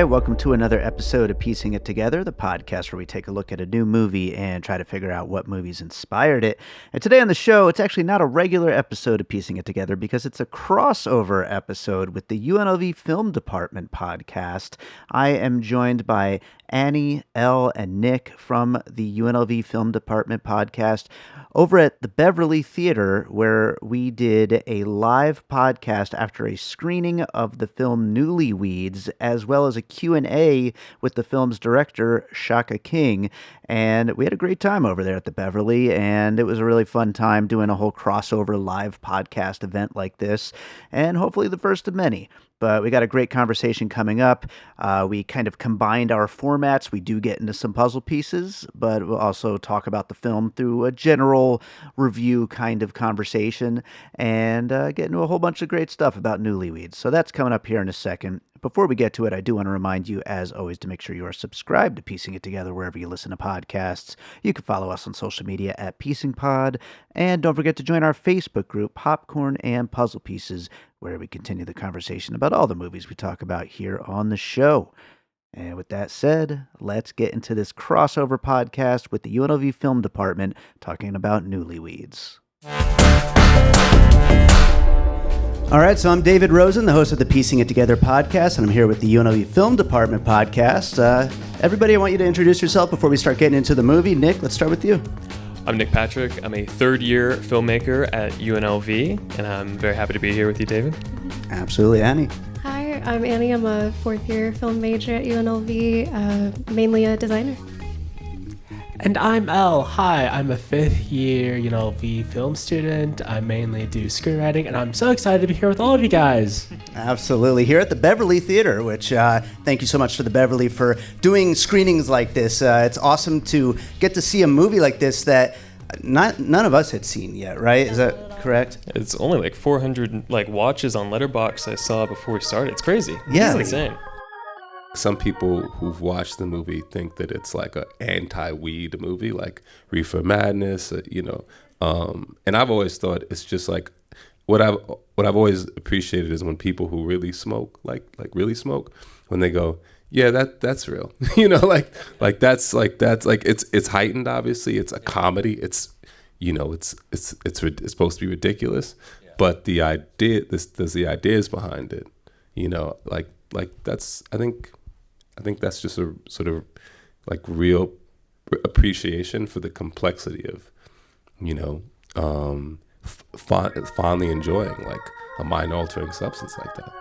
Hi, welcome to another episode of Piecing It Together, the podcast where we take a look at a new movie and try to figure out what movies inspired it. And today on the show, it's actually not a regular episode of Piecing It Together because it's a crossover episode with the UNLV Film Department Podcast. I am joined by Ani, L, and Nic from the UNLV Film Department Podcast over at the Beverly Theater, where we did a live podcast after a screening of the film Newlyweeds, as well as a Q&A with the film's director, Shaka King. And we had a great time over there at the Beverly, and it was a really fun time doing a whole crossover live podcast event like this, and hopefully the first of many. But we got a great conversation coming up. We kind of combined our formats. We do get into some puzzle pieces, but we'll also talk about the film through a general review kind of conversation and get into a whole bunch of great stuff about Newlyweeds. So that's coming up here in a second. Before we get to it, I do want to remind you, as always, to make sure you are subscribed to Piecing It Together wherever you listen to podcasts. You can follow us on social media at PiecingPod. And don't forget to join our Facebook group, Popcorn and Puzzle Pieces, where we continue the conversation about all the movies we talk about here on the show. And with that said, let's get into this crossover podcast with the UNLV Film Department talking about Newlyweeds. All right, so I'm David Rosen, the host of the Piecing It Together podcast, and I'm here with the UNLV Film Department podcast. Everybody, I want you to introduce yourself before we start getting into the movie. Nic, let's start with you. I'm Nic Patrick. I'm a third-year filmmaker at UNLV, and I'm very happy to be here with you, David. Absolutely. Ani. Hi, I'm Ani. I'm a fourth-year film major at UNLV, mainly a designer. And I'm L. Hi, I'm a fifth-year UNLV film student. I mainly do screenwriting, and I'm so excited to be here with all of you guys. Absolutely. Here at the Beverly Theater, which thank you so much to the Beverly for doing screenings like this. It's awesome to get to see a movie like this that none of us had seen yet, right? Is that correct? It's only like 400 watches on Letterboxd I saw before we started. It's crazy. Yeah. It's insane. Some people who've watched the movie think that it's like an anti-weed movie, like Reefer Madness, and I've always thought it's just like what I've always appreciated is when people who really smoke, like really smoke, when they go, yeah, that's real, it's heightened. Obviously, it's a comedy. It's supposed to be ridiculous, but the ideas behind it, that's I think that's just a sort of like real appreciation for the complexity of, fondly enjoying like a mind-altering substance like that.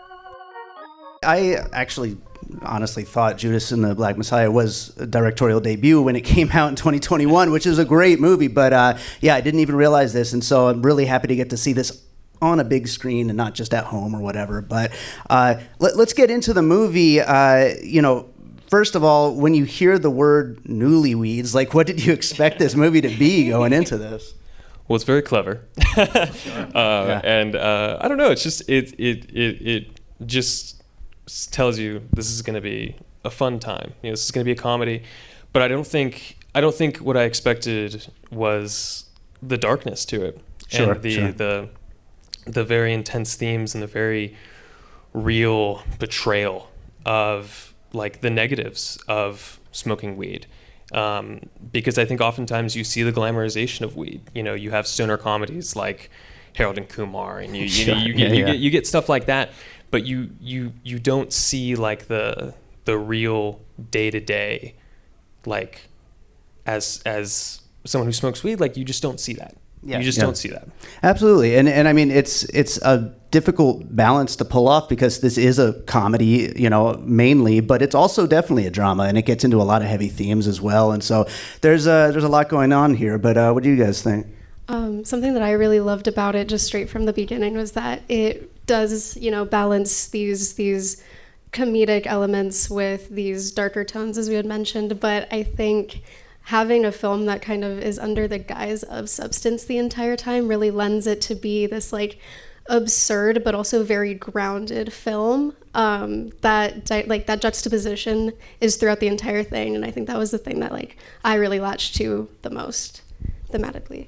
I actually honestly thought Judas and the Black Messiah was a directorial debut when it came out in 2021, which is a great movie. But I didn't even realize this. And so I'm really happy to get to see this on a big screen and not just at home or whatever. But let's get into the movie. First of all, when you hear the word Newlyweeds, what did you expect this movie to be going into this? Well, it's very clever. And I don't know. It's just it just tells you this is going to be a fun time. This is going to be a comedy. But I don't think what I expected was the darkness to it. Sure, and the very intense themes and the very real betrayal of the negatives of smoking weed. Because I think oftentimes you see the glamorization of weed. You have stoner comedies like Harold and Kumar, and you get stuff like that, but you don't see the real day-to-day, as someone who smokes weed, you just don't see that. Yeah, you just don't see that. Absolutely. And I mean, it's a difficult balance to pull off because this is a comedy, mainly, but it's also definitely a drama, and it gets into a lot of heavy themes as well. And so there's a lot going on here. But what do you guys think? Something that I really loved about it just straight from the beginning was that it does, balance these comedic elements with these darker tones, as we had mentioned. But I think having a film that kind of is under the guise of substance the entire time really lends it to be this absurd but also very grounded film. That juxtaposition is throughout the entire thing, and I think that was the thing that I really latched to the most thematically.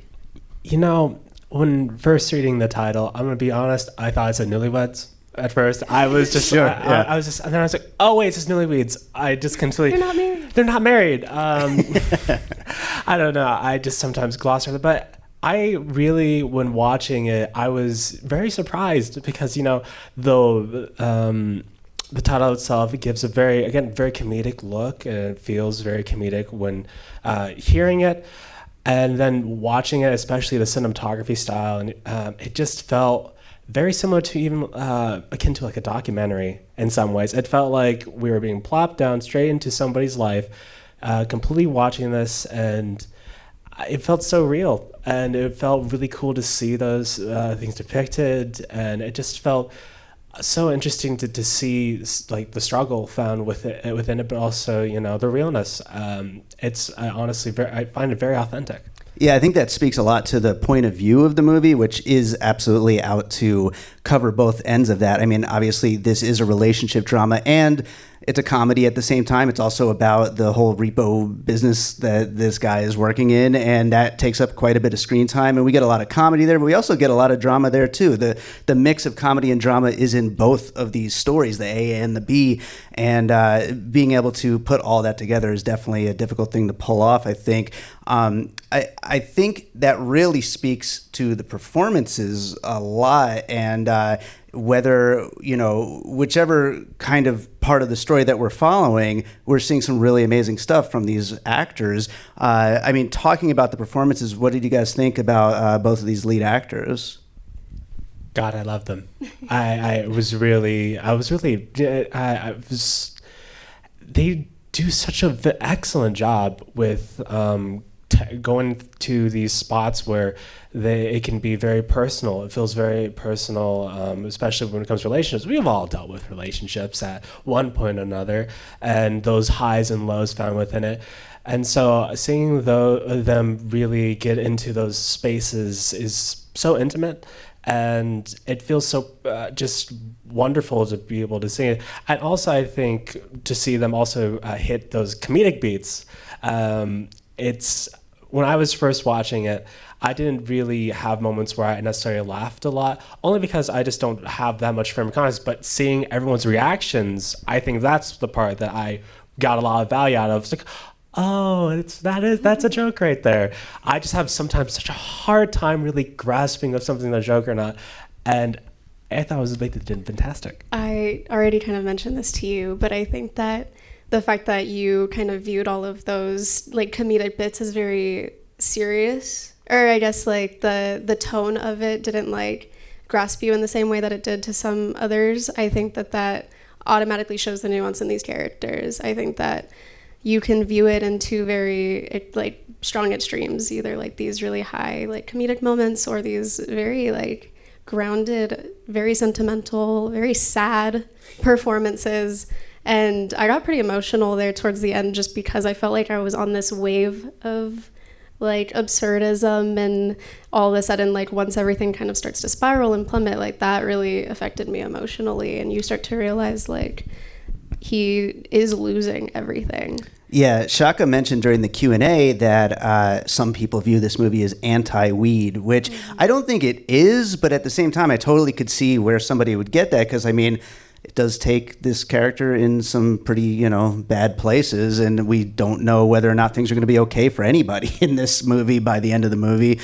When first reading the title, I'm gonna be honest, I thought it said Newlyweds. at first. I was just, Sure, I was just, and then I was like, oh wait, it's just Newlyweeds. I just completely. They're not married. They're not married. I don't know. I just sometimes gloss over it, but I really, when watching it, I was very surprised because the title itself, it gives a very comedic look, and it feels very comedic when hearing it, and then watching it, especially the cinematography style, and it just felt very similar to even akin to like a documentary in some ways. It felt like we were being plopped down straight into somebody's life, completely watching this, and it felt so real, and it felt really cool to see those things depicted, and it just felt so interesting to see like the struggle found within it, but also the realness. I find it very authentic. Yeah, I think that speaks a lot to the point of view of the movie, which is absolutely out to cover both ends of that. I mean, obviously, this is a relationship drama, and it's a comedy at the same time. It's also about the whole repo business that this guy is working in, and that takes up quite a bit of screen time. And we get a lot of comedy there, but we also get a lot of drama there too. The mix of comedy and drama is in both of these stories, the A and the B, and being able to put all that together is definitely a difficult thing to pull off, I think. I think that really speaks to the performances a lot, and whether, whichever kind of part of the story that we're following, we're seeing some really amazing stuff from these actors. I mean, talking about the performances, what did you guys think about both of these lead actors? God, I love them. They do such an excellent job with going to these spots where it can be very personal. It feels very personal, especially when it comes to relationships. We've all dealt with relationships at one point or another, and those highs and lows found within it. And so seeing them really get into those spaces is so intimate, and it feels so just wonderful to be able to see it. And also, I think to see them also hit those comedic beats. When I was first watching it, I didn't really have moments where I necessarily laughed a lot, only because I just don't have that much frame of context. But seeing everyone's reactions, I think that's the part that I got a lot of value out of. It's like, oh, that's a joke right there. I just have sometimes such a hard time really grasping of something a joke or not, and I thought they did fantastic. I already kind of mentioned this to you, but I think that the fact that you kind of viewed all of those like comedic bits as very serious, or I guess like the tone of it didn't like grasp you in the same way that it did to some others. I think that automatically shows the nuance in these characters. I think that you can view it in two very like strong extremes, either like these really high like comedic moments or these very like grounded, very sentimental, very sad performances. And I got pretty emotional there towards the end, just because I felt like I was on this wave of like absurdism, and all of a sudden, like once everything kind of starts to spiral and plummet, like that really affected me emotionally, and you start to realize like he is losing everything. Yeah, Shaka mentioned during the Q&A that some people view this movie as anti-weed, which I don't think it is, but at the same time, I totally could see where somebody would get that, because I mean, it does take this character in some pretty, bad places, and we don't know whether or not things are going to be okay for anybody in this movie by the end of the movie.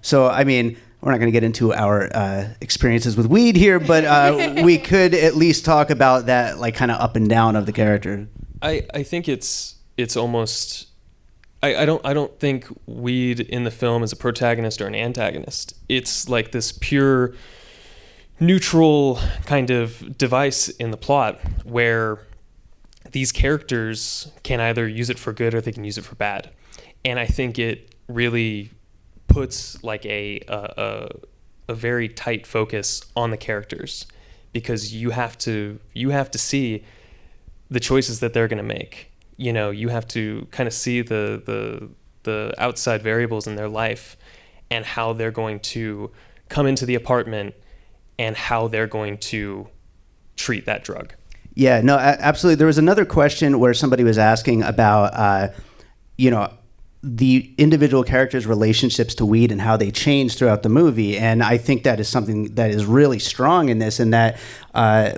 So, I mean, we're not going to get into our experiences with weed here, but we could at least talk about that, like, kind of up and down of the character. I think it's almost... I don't think weed in the film is a protagonist or an antagonist. It's like this pure neutral kind of device in the plot where these characters can either use it for good or they can use it for bad. And I think it really puts like a very tight focus on the characters, because you have to see the choices that they're going to make. You have to kind of see the outside variables in their life and how they're going to come into the apartment and how they're going to treat that drug. Yeah, no, absolutely. There was another question where somebody was asking about, the individual characters' relationships to weed and how they change throughout the movie. And I think that is something that is really strong in this, in that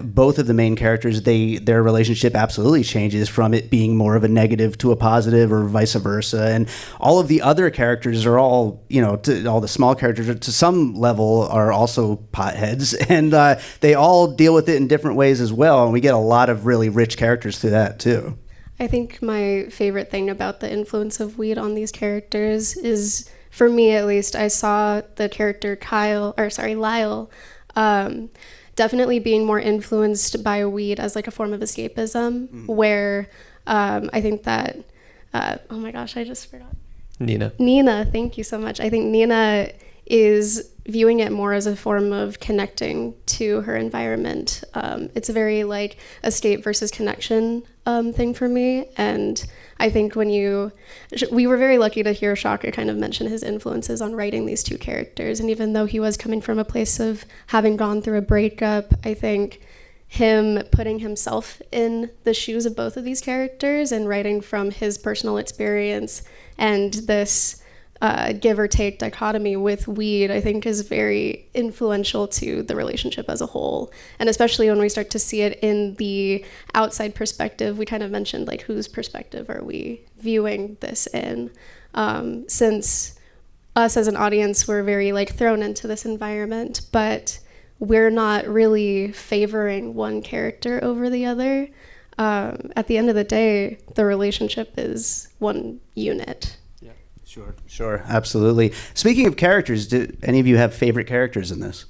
both of the main characters, their relationship absolutely changes from it being more of a negative to a positive, or vice versa. And all of the other characters are all, all the small characters to some level are also potheads, and they all deal with it in different ways as well. And we get a lot of really rich characters through that too. I think my favorite thing about the influence of weed on these characters is, for me at least, I saw the character Lyle, definitely being more influenced by weed as like a form of escapism, where I think that, oh my gosh, I just forgot. Nina, thank you so much. I think Nina is viewing it more as a form of connecting to her environment. It's a very like escape versus connection thing for me. And I think we were very lucky to hear Shaka kind of mention his influences on writing these two characters. And even though he was coming from a place of having gone through a breakup, I think him putting himself in the shoes of both of these characters and writing from his personal experience and this give or take dichotomy with weed, I think is very influential to the relationship as a whole. And especially when we start to see it in the outside perspective, we kind of mentioned like whose perspective are we viewing this in? Since us as an audience, we're very like thrown into this environment, but we're not really favoring one character over the other. At the end of the day, the relationship is one unit. Sure, absolutely. Speaking of characters, do any of you have favorite characters in this?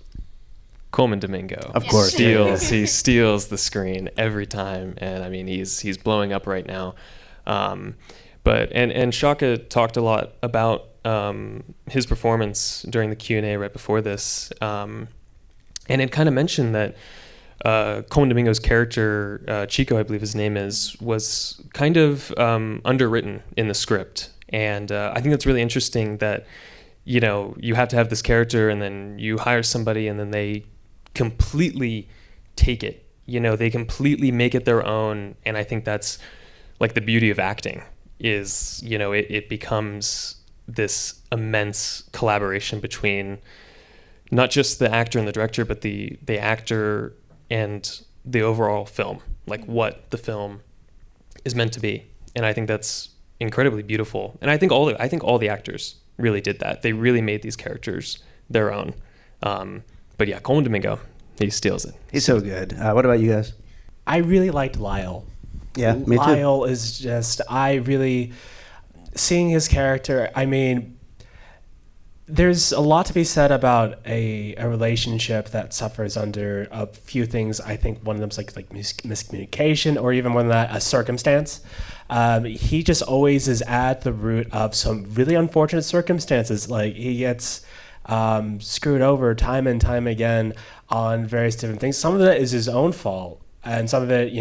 Colman Domingo. Of course. He steals the screen every time, and I mean he's blowing up right now. But Shaka talked a lot about his performance during the Q&A right before this, and it kind of mentioned that Colman Domingo's character, Chico, I believe his name is, was kind of underwritten in the script. And I think that's really interesting that, you have to have this character and then you hire somebody and then they completely take it. They completely make it their own. And I think that's like the beauty of acting is, it becomes this immense collaboration between not just the actor and the director, but the actor and the overall film, like what the film is meant to be. And I think that's incredibly beautiful. And I think all the actors really did that. They really made these characters their own. But yeah, Colman Domingo, he steals it. He's so good. What about you guys? I really liked Lyle. Yeah, me too. Lyle is just, seeing his character, I mean, there's a lot to be said about a relationship that suffers under a few things. I think one of them is like miscommunication, or even more than that, a circumstance. He just always is at the root of some really unfortunate circumstances. Like he gets screwed over time and time again on various different things. Some of it is his own fault, and some of it,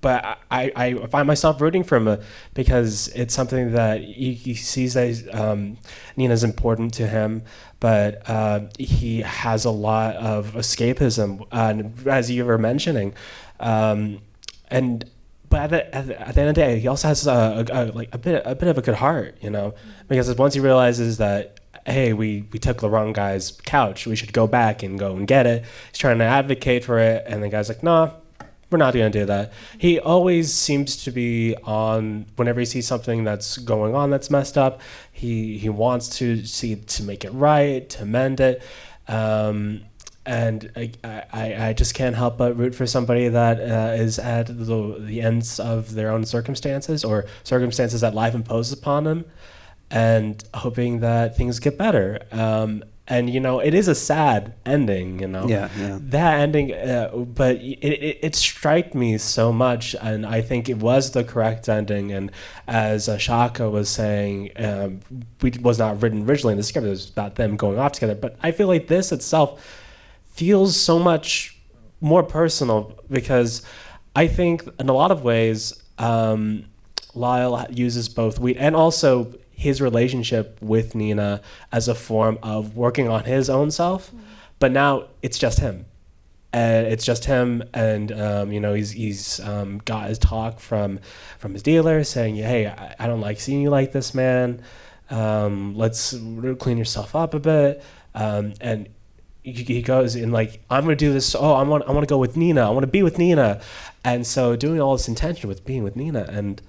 but I find myself rooting for him because it's something that he sees that Nina's important to him, but he has a lot of escapism, as you were mentioning, but at the end of the day, he also has a bit of a good heart, because once he realizes that, hey, we took the wrong guy's couch, we should go back and get it. He's trying to advocate for it, and the guy's like, no. We're not going to do that. He always seems to be on, whenever he sees something that's going on that's messed up, he wants to make it right, to mend it. And I just can't help but root for somebody that is at the ends of their own circumstances, or circumstances that life imposes upon them, and hoping that things get better. And, it is a sad ending, Yeah. That ending, but it struck me so much, and I think it was the correct ending. And as Shaka was saying, was not written originally in the script, it was about them going off together. But I feel like this itself feels so much more personal, because I think in a lot of ways, Lyle uses both weed and also his relationship with Nina as a form of working on his own self, but now it's just him. and it's just him, and he's got his talk from his dealer saying, hey, I don't like seeing you like this, man. Let's clean yourself up a bit. And he goes in like, I'm gonna do this. I want to go with Nina. I want to be with Nina. And so doing all this intention with being with Nina, and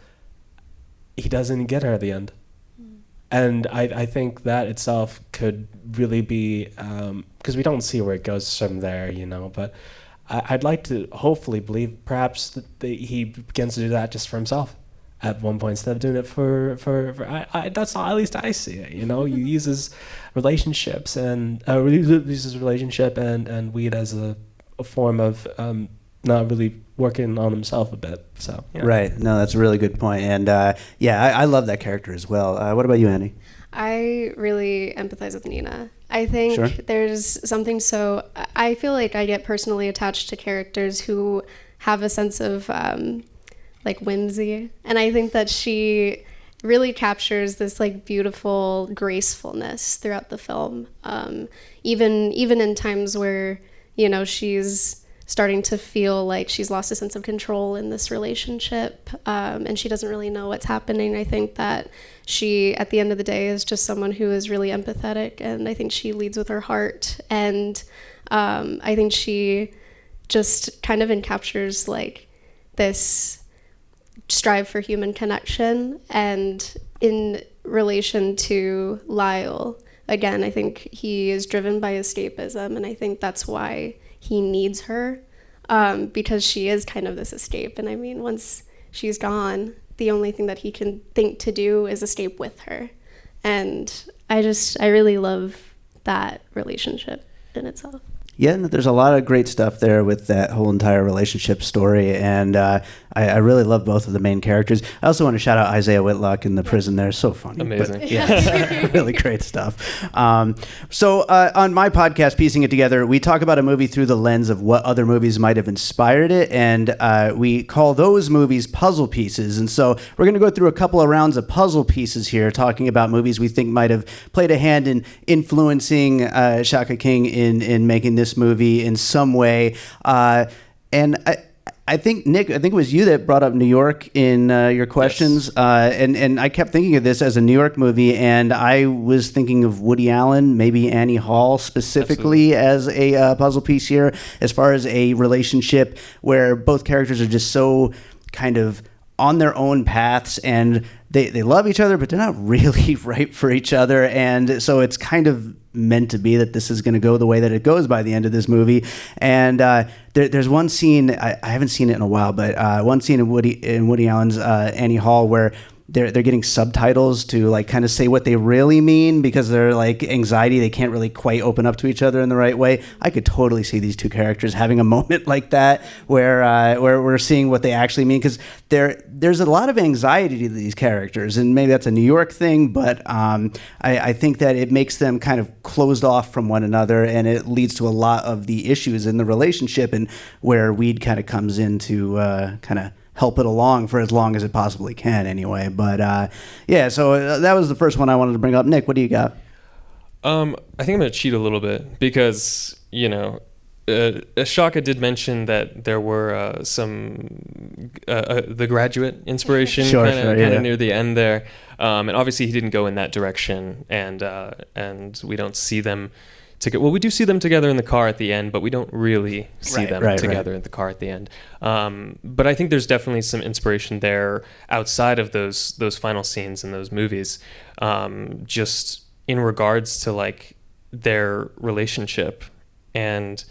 he doesn't get her at the end. And I think that itself could really be, because we don't see where it goes from there, but I'd like to hopefully believe perhaps that he begins to do that just for himself at one point instead of doing it for that's how at least I see it. He uses relationships and uses relationship and weed as a form of not really working on himself a bit. So yeah. Right. No, that's a really good point. And I love that character as well. What about you, Ani? I really empathize with Nina. I think there's something I feel like I get personally attached to characters who have a sense of like whimsy. And I think that she really captures this like beautiful gracefulness throughout the film. Even in times where, she's starting to feel like she's lost a sense of control in this relationship, and she doesn't really know what's happening. I think that she, at the end of the day, is just someone who is really empathetic, and I think she leads with her heart, and I think she just kind of encaptures like this strive for human connection. And in relation to Lyle, again, I think he is driven by escapism, and I think that's why he needs her, because she is kind of this escape. And I mean, once she's gone, the only thing that he can think to do is escape with her. And I really love that relationship in itself. Yeah, there's a lot of great stuff there with that whole entire relationship story, and I really love both of the main characters. I also want to shout out Isiah Whitlock in the prison there. So funny. Amazing. But, yeah, really great stuff. So on my podcast, Piecing It Together, we talk about a movie through the lens of what other movies might have inspired it, and we call those movies puzzle pieces. And so we're going to go through a couple of rounds of puzzle pieces here, talking about movies we think might have played a hand in influencing Shaka King in making this movie in some way. And I think, Nic, it was you that brought up New York in your questions. Yes. And I kept thinking of this as a New York movie, and I was thinking of Woody Allen, maybe Annie Hall specifically. Absolutely. As a puzzle piece here, as far as a relationship where both characters are just so kind of on their own paths, and they love each other, but they're not really right for each other. And so it's kind of meant to be that this is going to go the way that it goes by the end of this movie. And there's one scene, I haven't seen it in a while, but one scene in Woody Allen's Annie Hall where they're getting subtitles to like kind of say what they really mean, because they're like anxiety. They can't really quite open up to each other in the right way. I could totally see these two characters having a moment like that where we're seeing what they actually mean, because there's a lot of anxiety to these characters, and maybe that's a New York thing, but I think that it makes them kind of closed off from one another, and it leads to a lot of the issues in the relationship, and where weed kind of comes in to kind of help it along for as long as it possibly can anyway. But so that was the first one I wanted to bring up. Nic, what do you got? I think I'm going to cheat a little bit, because, Shaka did mention that there were some The Graduate inspiration kind of near the end there. And obviously he didn't go in that direction, and we don't see them together. Well, we do see them together in the car at the end, but we don't really see them together in the car at the end. But I think there's definitely some inspiration there outside of those final scenes in those movies, just in regards to like their relationship. And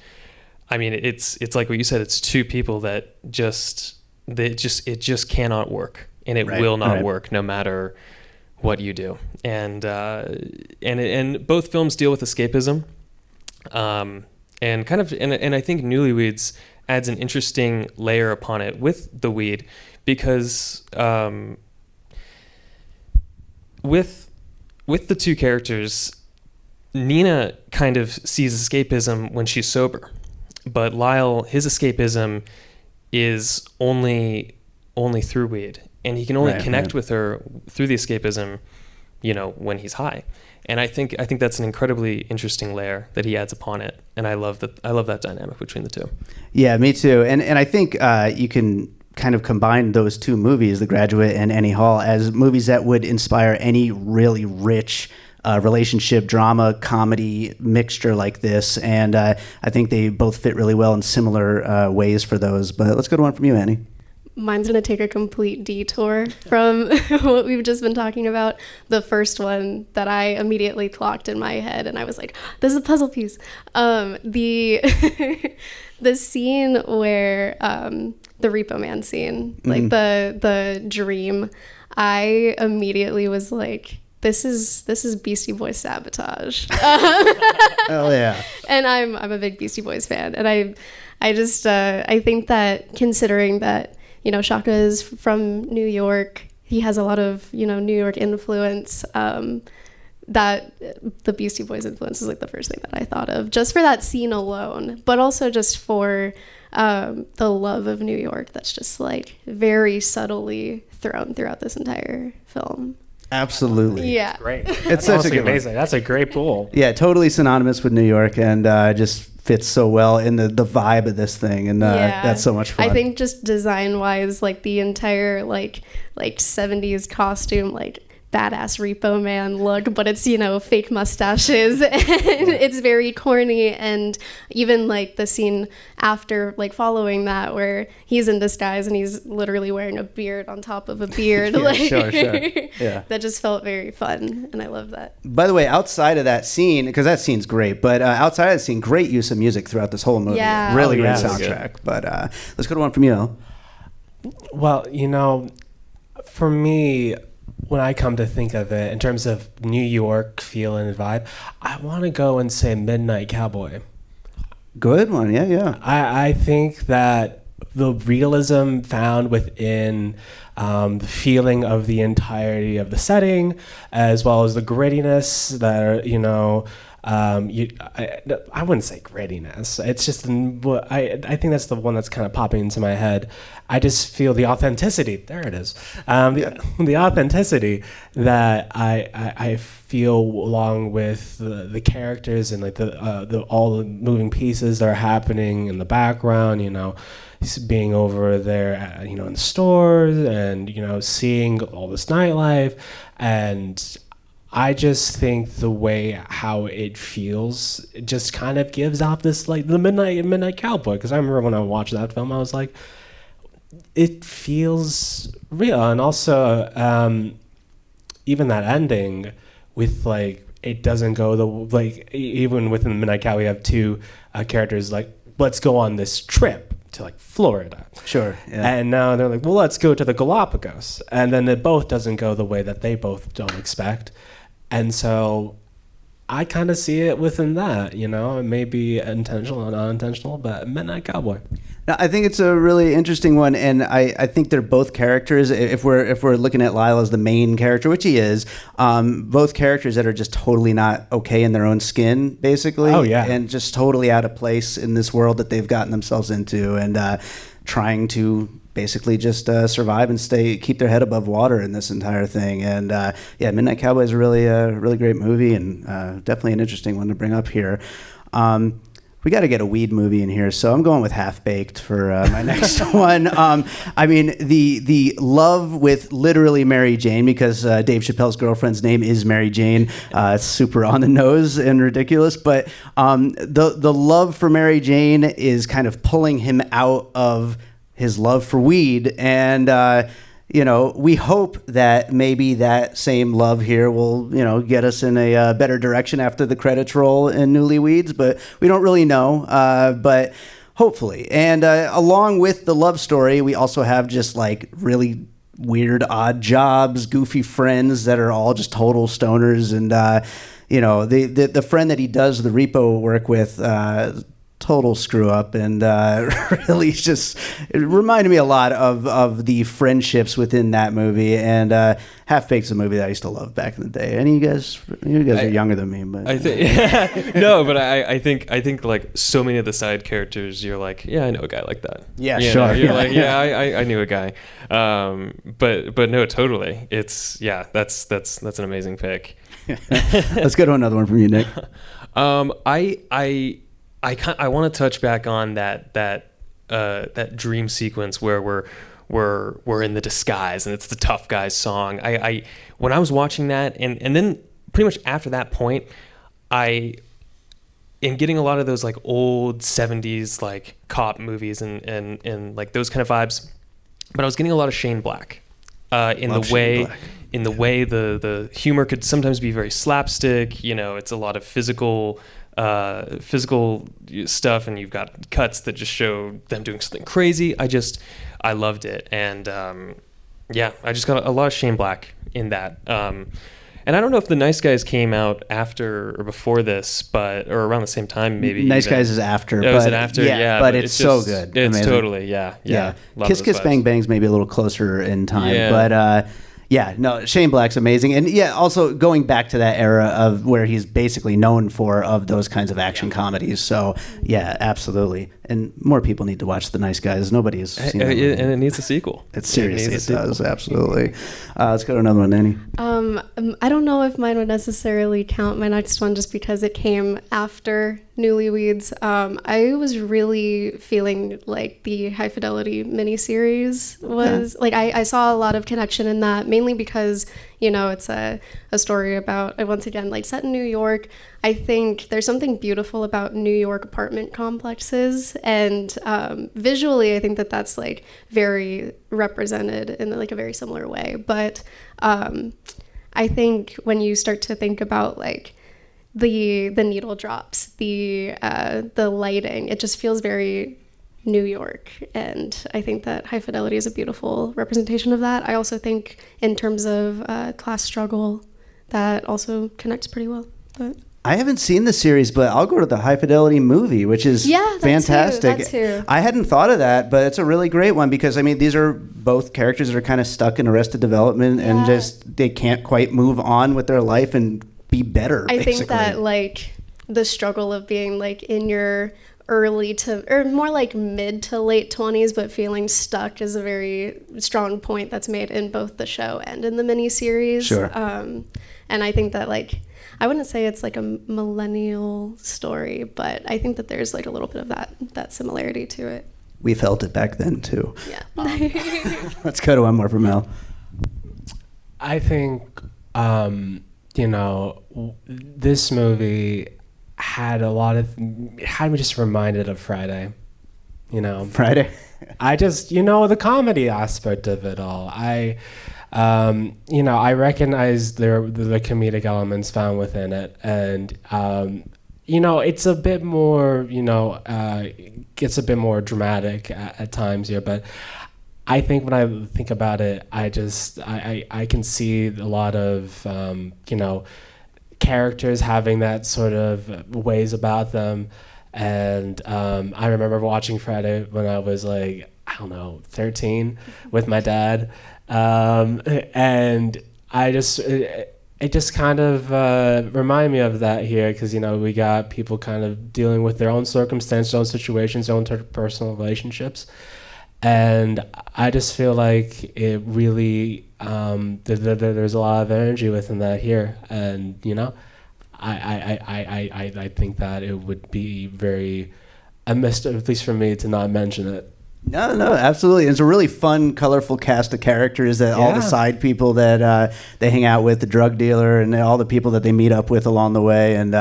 I mean, it's like what you said. It's two people that it just cannot work, and it will not work no matter what you do. And both films deal with escapism. And I think Newlyweeds adds an interesting layer upon it with the weed, because with the two characters, Nina kind of sees escapism when she's sober, but Lyle, his escapism is only through weed, and he can only connect with her through the escapism, when he's high. And I think that's an incredibly interesting layer that he adds upon it. And I love that dynamic between the two. Yeah, me too. And I think you can kind of combine those two movies, The Graduate and Annie Hall, as movies that would inspire any really rich relationship, drama, comedy mixture like this. And I think they both fit really well in similar ways for those. But let's go to one from you, Annie. Mine's going to take a complete detour from what we've just been talking about. The first one that I immediately clocked in my head, and I was like, this is a puzzle piece. The the scene where the Repo Man scene, like the dream, I immediately was like, this is Beastie Boys Sabotage. Hell yeah. And I'm a big Beastie Boys fan, and I just I think that, considering that, you know, Shaka is from New York, he has a lot of, you know, New York influence, that the Beastie Boys influence is like the first thing that I thought of, just for that scene alone, but also just for the love of New York that's just like very subtly thrown throughout this entire film. Absolutely. Yeah. Great. It's such a good amazing. That's a great pull. Yeah, totally synonymous with New York, and just fits so well in the vibe of this thing, and that's so much fun. I think just design wise, like the entire like 70s costume, like badass Repo Man look, but it's, you know, fake mustaches and it's very corny. And even like the scene after, like following that, where he's in disguise and he's literally wearing a beard on top of a beard. Yeah, like, sure. Yeah. That just felt very fun, and I love that. By the way, outside of that scene, because that scene's great, but outside of that scene, great use of music throughout this whole movie. Yeah. Really Oh, great yeah, soundtrack. But let's go to one from you, Elle. Well, you know, for me, when I come to think of it, in terms of New York feel and vibe, I want to go and say Midnight Cowboy. Good one. Yeah. I think that the realism found within the feeling of the entirety of the setting, as well as the grittiness that are, you know, I wouldn't say grittiness. It's just, I think that's the one that's kind of popping into my head. I just feel the authenticity. There it is. The authenticity that I feel along with the characters and like the all the moving pieces that are happening in the background. You know, being over there, you know, in the stores, and, you know, seeing all this nightlife. And I just think the way how it feels, it just kind of gives off this, like, the Midnight Cowboy. Because I remember when I watched that film, I was like, it feels real. And also, even that ending with, like, it doesn't go like, even within the Midnight Cowboy, we have two characters like, let's go on this trip to, like, Florida. Sure. Yeah. And now they're like, well, let's go to the Galapagos. And then it both doesn't go the way that they both don't expect. And so I kind of see it within that, you know. It may be intentional or unintentional, but Midnight Cowboy. Now, I think it's a really interesting one, and I think they're both characters. If we're looking at Lyle as the main character, which he is, both characters that are just totally not okay in their own skin, basically. Oh, yeah. And just totally out of place in this world that they've gotten themselves into, and trying to basically just survive and keep their head above water in this entire thing. And yeah, Midnight Cowboy is a really great movie, and definitely an interesting one to bring up here. We got to get a weed movie in here, so I'm going with Half Baked for my next one. I mean, the love with literally Mary Jane, because Dave Chappelle's girlfriend's name is Mary Jane. It's super on the nose and ridiculous, but the love for Mary Jane is kind of pulling him out of his love for weed, and you know, we hope that maybe that same love here will, you know, get us in a better direction after the credits roll in Newlyweeds, but we don't really know, but hopefully. And along with the love story, we also have just like really weird, odd jobs, goofy friends that are all just total stoners, and you know, the friend that he does the repo work with, total screw up, and really just, it reminded me a lot of the friendships within that movie. And Half Baked's a movie that I used to love back in the day. And you guys are younger than me, but I think no, but I think like so many of the side characters, you're like, yeah, I know a guy like that. Yeah, you sure. know, you're like, yeah, I knew a guy. But no, totally. It's that's an amazing pick. Let's go to another one from you, Nic. I want to touch back on that dream sequence where we're in the disguise and it's the tough guys song. I when I was watching that and then pretty much after that point, in getting a lot of those like old 70s like cop movies and like those kind of vibes, but I was getting a lot of Shane Black in the way the humor could sometimes be very slapstick. It's a lot of physical stuff, and you've got cuts that just show them doing something crazy. I loved it, and I just got a lot of Shane Black in that. And I don't know if The Nice Guys came out after or before this, or around the same time, maybe. Nice Guys is after. Oh, is it after? Yeah, but it's so good. It's amazing. totally, yeah. Kiss Kiss Bang Bang's maybe a little closer in time, Yeah. but Shane Black's amazing. And also going back to that era of where he's basically known for of those kinds of action comedies. So, absolutely. And more people need to watch The Nice Guys. Nobody has seen it. And it needs a sequel. It does, absolutely. Let's go to another one, Annie. I don't know if mine would necessarily count my next one just because it came after Newlyweeds. I was really feeling like the High Fidelity miniseries was like I saw a lot of connection in that, mainly because it's a story about, once again, like set in New York. I think there's something beautiful about New York apartment complexes, and visually I think that's like very represented in like a very similar way. But I think when you start to think about like the needle drops, the lighting, it just feels very New York, and I think that High Fidelity is a beautiful representation of that. I also think in terms of class struggle, that also connects pretty well. But I haven't seen the series, but I'll go to the High Fidelity movie, which is fantastic. That too. I hadn't thought of that, but it's a really great one because, these are both characters that are kind of stuck in Arrested Development and just they can't quite move on with their life and be better, I basically. think that, like, the struggle of being, like, in your early to, or more like mid to late 20s, but feeling stuck is a very strong point that's made in both the show and in the miniseries. Sure. And I think that, like, I wouldn't say it's like a millennial story, but I think that there's like a little bit of that similarity to it. We felt it back then too. Yeah. Let's go to one more from Mel. I think, this movie had me just reminded of Friday. Friday? I just, the comedy aspect of it all. I recognize the comedic elements found within it, and it's a bit more, gets a bit more dramatic at times here, but I think when I think about it, I can see a lot of characters having that sort of ways about them. And I remember watching Friday when I was like, 13 with my dad. And it just kind of reminded me of that here, because we got people kind of dealing with their own circumstances, their own situations, their own personal relationships, and I just feel like it really there's a lot of energy within that here, and I think that it would be very amiss, at least for me, to not mention it. No, absolutely. It's a really fun, colorful cast of characters that all the side people that they hang out with, the drug dealer and all the people that they meet up with along the way. And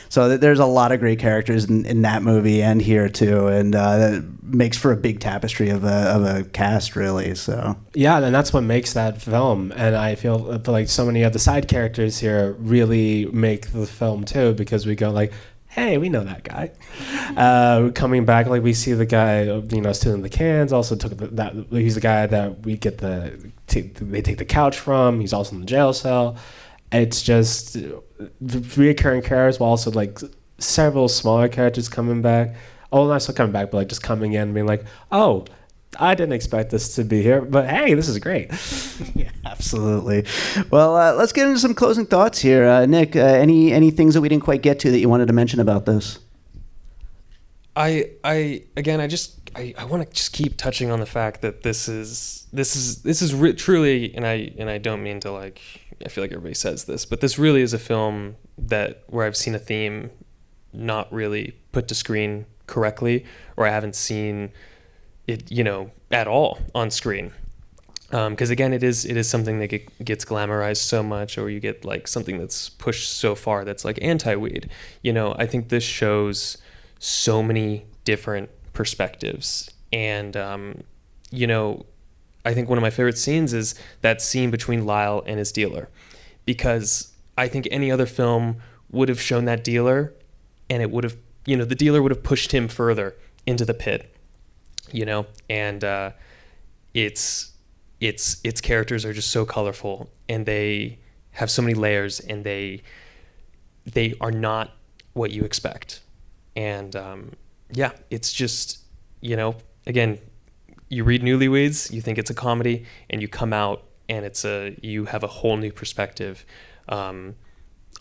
so there's a lot of great characters in that movie and here too. And that makes for a big tapestry of a cast, really. So yeah, and that's what makes that film. And I feel like so many of the side characters here really make the film too, because we go like, hey, we know that guy. Coming back, like we see the guy, stealing the cans. Also took that. He's the guy that we get they take the couch from. He's also in the jail cell. It's just reoccurring characters, while also like several smaller characters coming back. Oh, not still coming back, but like just coming in and being like, oh, I didn't expect this to be here, but hey, this is great. Yeah, absolutely. Well, let's get into some closing thoughts here. Nic, any things that we didn't quite get to that you wanted to mention about this? I want to just keep touching on the fact that this is truly, and I don't mean to like I feel like everybody says this, but this really is a film where I've seen a theme not really put to screen correctly, or I haven't seen it, at all on screen. Because again, it is something that gets glamorized so much, or you get like something that's pushed so far that's like anti-weed. I think this shows so many different perspectives, and I think one of my favorite scenes is that scene between Lyle and his dealer, because I think any other film would have shown that dealer, and it would have, the dealer would have pushed him further into the pit, and its characters are just so colorful, and they have so many layers, and they are not what you expect. And it's just, again, you read Newlyweeds, you think it's a comedy, and you come out and you have a whole new perspective on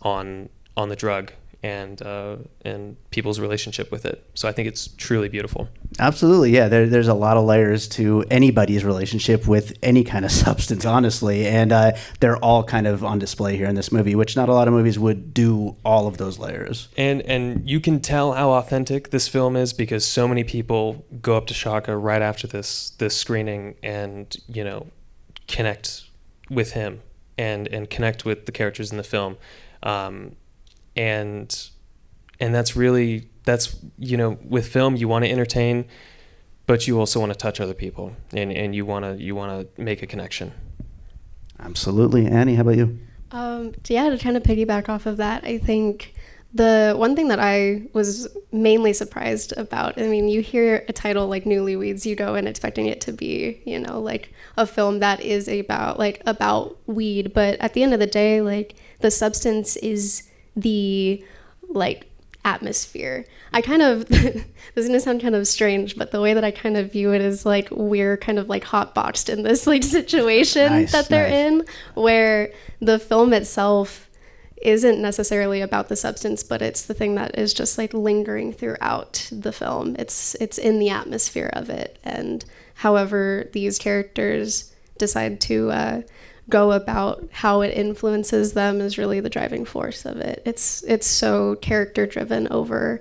the drug and people's relationship with it. So I think it's truly beautiful. Absolutely, yeah. There's a lot of layers to anybody's relationship with any kind of substance, honestly, and they're all kind of on display here in this movie, which not a lot of movies would do all of those layers. And you can tell how authentic this film is, because so many people go up to Shaka right after this screening and connect with him and connect with the characters in the film, and that's with film, you want to entertain, but you also want to touch other people, and you want to make a connection. Absolutely. Annie, how about you? To kind of piggyback off of that, I think the one thing that I was mainly surprised about, you hear a title like Newlyweeds, you go in expecting it to be, like a film that is about weed, but at the end of the day, the substance is the atmosphere. I kind of this is gonna sound kind of strange, but the way that I kind of view it is we're kind of hot boxed in this situation that they're in, where the film itself isn't necessarily about the substance, but it's the thing that is just lingering throughout the film. It's in the atmosphere of it, and however these characters decide to go about how it influences them is really the driving force of it. It's so character driven over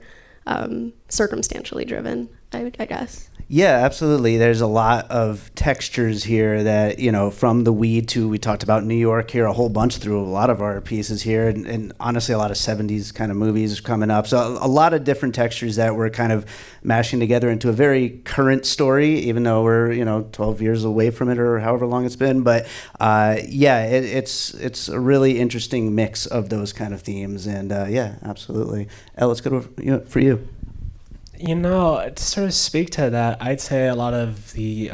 circumstantially driven, I guess. Yeah, absolutely. There's a lot of textures here that, from the weed to, we talked about New York here a whole bunch through a lot of our pieces here, and honestly a lot of 70s kind of movies coming up. So a lot of different textures that we're kind of mashing together into a very current story, even though we're, 12 years away from it or however long it's been. But it's a really interesting mix of those kind of themes. And absolutely. Elle, let's go for you. To sort of speak to that, I'd say a lot of the,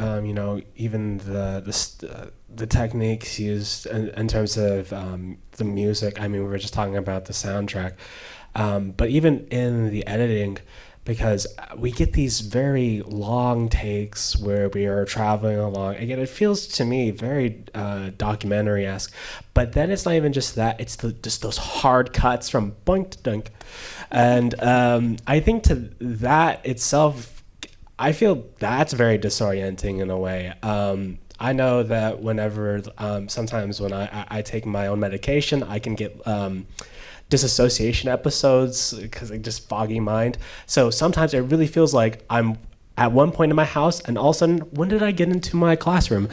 even the techniques used in terms of the music. We were just talking about the soundtrack, but even in the editing, because we get these very long takes where we are traveling along. Again, it feels to me very documentary-esque, but then it's not even just that. It's just those hard cuts from boink to dunk. And I think to that itself, I feel that's very disorienting in a way. I know that whenever, sometimes when I take my own medication, I can get disassociation episodes because I just foggy mind. So sometimes it really feels like I'm at one point in my house, and all of a sudden, when did I get into my classroom?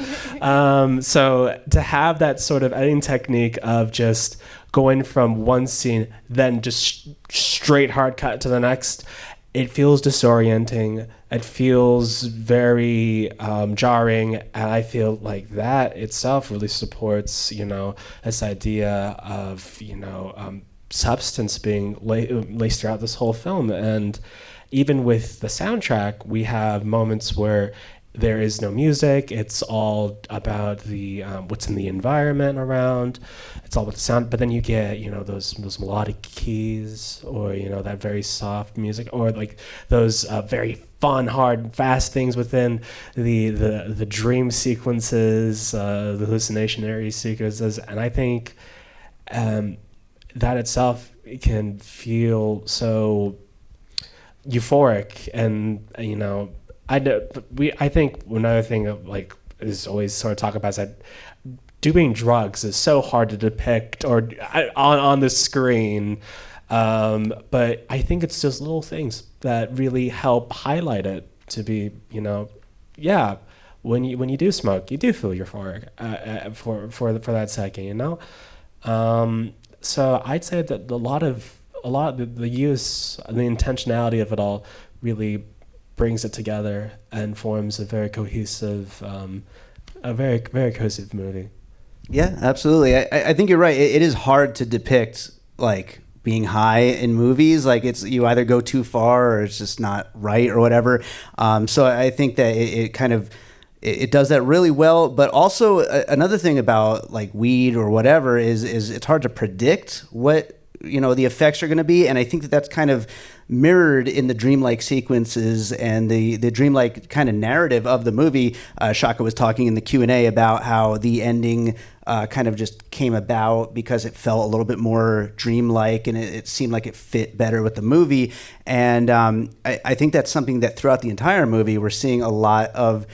So to have that sort of editing technique of just going from one scene, then just straight hard cut to the next, it feels disorienting. It feels very jarring, and I feel like that itself really supports, this idea of, substance being laced throughout this whole film. And even with the soundtrack, we have moments where there is no music. It's all about the what's in the environment around. It's all about the sound. But then you get, those melodic keys, or that very soft music, or those very fun, hard, fast things within the dream sequences, the hallucinatory sequences. And I think that itself can feel so euphoric, and I think another thing is always sort of talk about is that doing drugs is so hard to depict or on the screen. But I think it's just little things that really help highlight it to be, yeah, when you do smoke, you do feel euphoric for that second, So I'd say that a lot of the use and the intentionality of it all really brings it together and forms a very cohesive, very cohesive movie. Yeah, absolutely. I think you're right. It is hard to depict like being high in movies. Like it's, you either go too far or it's just not right or whatever. So I think that it kind of, it does that really well. But also another thing about like weed or whatever is it's hard to predict what, the effects are going to be. And I think that that's kind of mirrored in the dreamlike sequences and the dreamlike kind of narrative of the movie. Shaka was talking in the Q&A about how the ending kind of just came about because it felt a little bit more dreamlike and it seemed like it fit better with the movie. And I think that's something that throughout the entire movie, we're seeing a lot of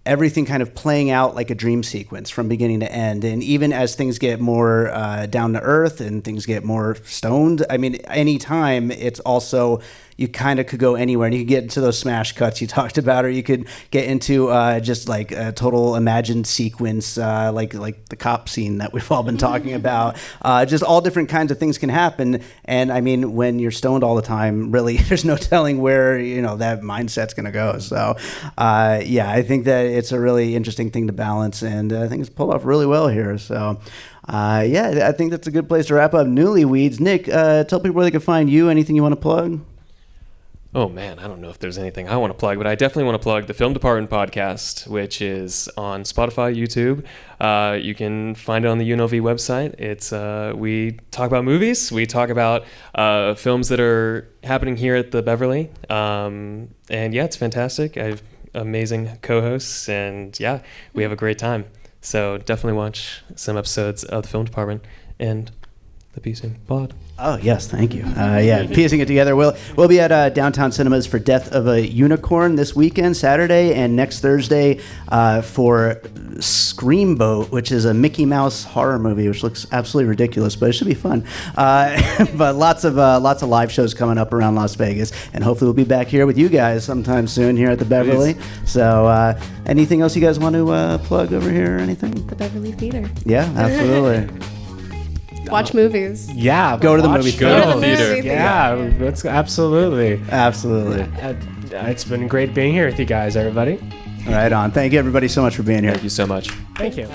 everything kind of playing out like a dream sequence from beginning to end. And even as things get more down to earth and things get more stoned, I mean, anytime it's also, you kind of could go anywhere and you could get into those smash cuts you talked about, or you could get into just like a total imagined sequence, like the cop scene that we've all been talking about. Just all different kinds of things can happen. And I mean, when you're stoned all the time, really, there's no telling where, that mindset's going to go. So yeah, I think that it's a really interesting thing to balance, and I think it's pulled off really well here. So yeah, I think that's a good place to wrap up Newlyweeds. Nic, tell people where they can find you. Anything you want to plug? Oh man, I don't know if there's anything I want to plug, but I definitely want to plug the Film Department Podcast, which is on Spotify, YouTube. You can find it on the UNLV website. It's we talk about movies. We talk about films that are happening here at the Beverly. And yeah, it's fantastic. I have amazing co-hosts, and yeah, we have a great time. So definitely watch some episodes of the Film Department and the Piecing Pod. Oh, yes, thank you. Yeah, piecing it together. We'll be at Downtown Cinemas for Death of a Unicorn this weekend, Saturday, and next Thursday for Screamboat, which is a Mickey Mouse horror movie, which looks absolutely ridiculous, but it should be fun. But lots of live shows coming up around Las Vegas, and hopefully we'll be back here with you guys sometime soon here at the Beverly. Please. So anything else you guys want to plug over here or anything? The Beverly Theater. Yeah, absolutely. Watch movies. Yeah, go to the movie. Go to the theater. Yeah, that's absolutely. It's been great being here with you guys, everybody. Right on. Thank you, everybody, so much for being here. Thank you so much. Thank you.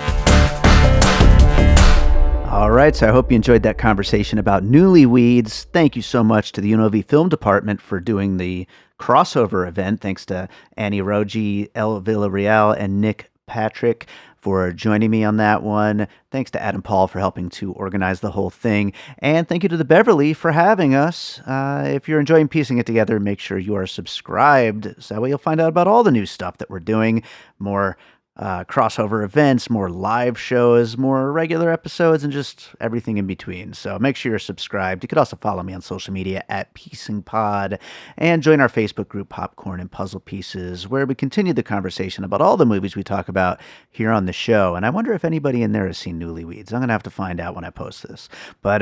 All right, so I hope you enjoyed that conversation about Newlyweeds. Thank you so much to the UNLV Film Department for doing the crossover event. Thanks to Ani Rogy, L Villarreal, and Nic Patrick for joining me on that one. Thanks to Adam Paul for helping to organize the whole thing. And thank you to the Beverly for having us. If you're enjoying piecing it together, make sure you are subscribed. So that way you'll find out about all the new stuff that we're doing. More crossover events, more live shows, more regular episodes, and just everything in between. So make sure you're subscribed. You could also follow me on social media at Piecing Pod, and join our Facebook group Popcorn and Puzzle Pieces, where we continue the conversation about all the movies we talk about here on the show. And I wonder if anybody in there has seen Newlyweeds. I'm going to have to find out when I post this. But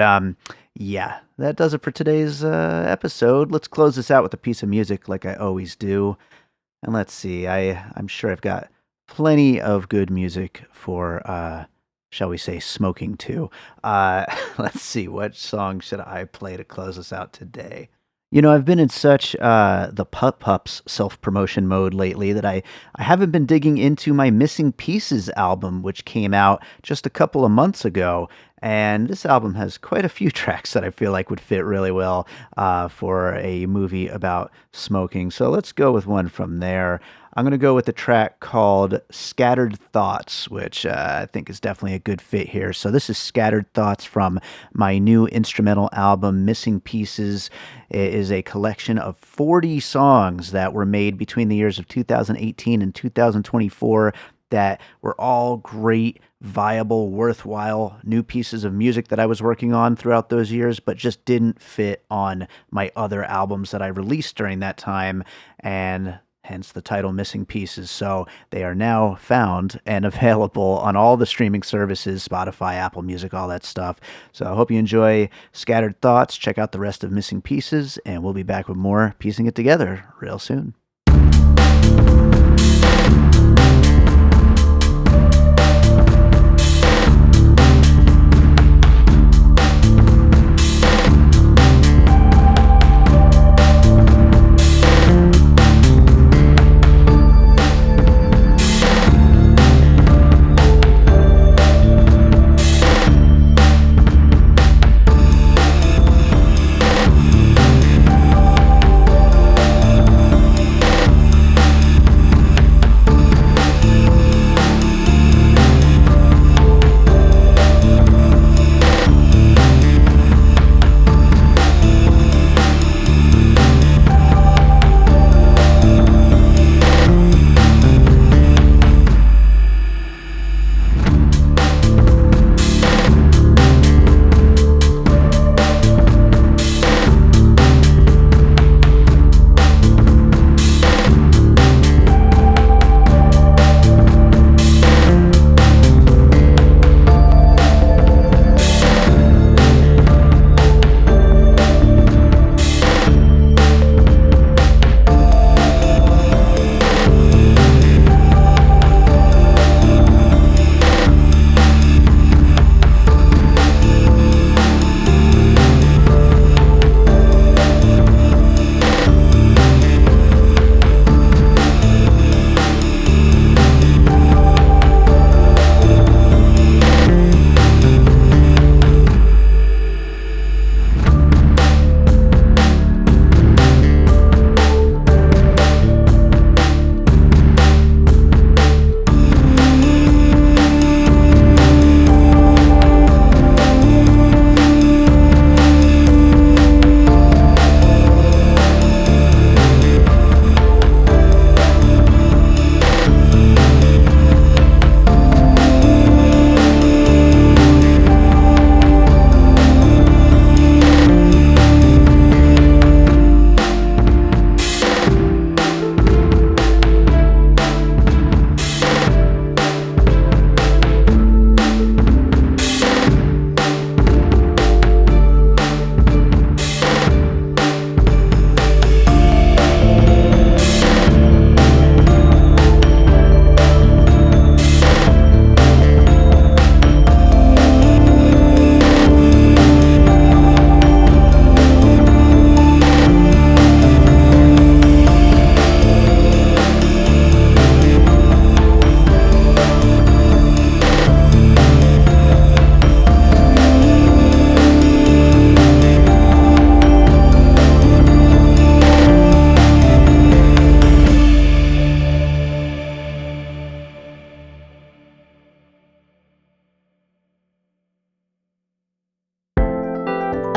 yeah, that does it for today's episode. Let's close this out with a piece of music like I always do. And let's see, I'm sure I've got plenty of good music for, shall we say, smoking too. Let's see, what song should I play to close us out today? I've been in such the Pups self-promotion mode lately that I haven't been digging into my Missing Pieces album, which came out just a couple of months ago. And this album has quite a few tracks that I feel like would fit really well for a movie about smoking. So let's go with one from there. I'm going to go with a track called Scattered Thoughts, which I think is definitely a good fit here. So this is Scattered Thoughts from my new instrumental album, Missing Pieces. It is a collection of 40 songs that were made between the years of 2018 and 2024 that were all great, viable, worthwhile new pieces of music that I was working on throughout those years, but just didn't fit on my other albums that I released during that time. And hence the title Missing Pieces. So they are now found and available on all the streaming services, Spotify, Apple Music, all that stuff. So I hope you enjoy Scattered Thoughts. Check out the rest of Missing Pieces, and we'll be back with more Piecing It Together real soon.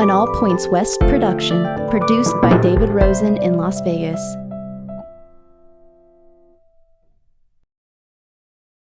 An All Points West production, produced by David Rosen in Las Vegas.